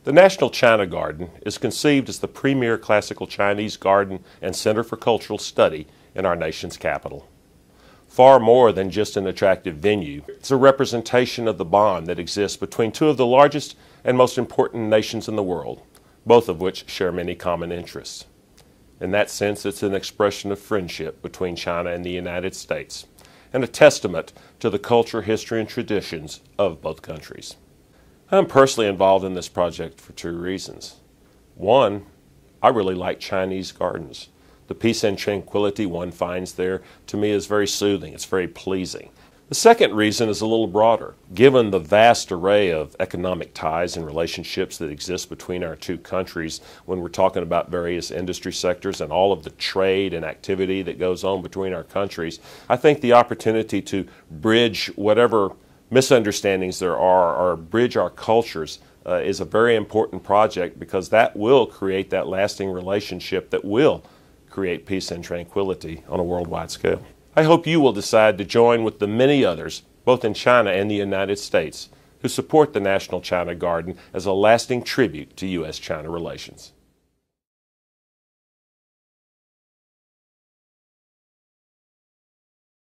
The National China Garden is conceived as the premier classical Chinese garden and center for cultural study in our nation's capital. Far more than just an attractive venue, it's a representation of the bond that exists between two of the largest and most important nations in the world, both of which share many common interests. In that sense, it's an expression of friendship between China and the United States, and a testament to the culture, history, and traditions of both countries. I'm personally involved in this project for two reasons. One, I really like Chinese gardens. The peace and tranquility one finds there, to me, is very soothing. It's very pleasing. The second reason is a little broader. Given the vast array of economic ties and relationships that exist between our two countries when we're talking about various industry sectors and all of the trade and activity that goes on between our countries, I think the opportunity to bridge whatever misunderstandings there are or bridge our cultures is a very important project, because that will create that lasting relationship that will create peace and tranquility on a worldwide scale. I hope you will decide to join with the many others, both in China and the United States, who support the National China Garden as a lasting tribute to U.S.-China relations.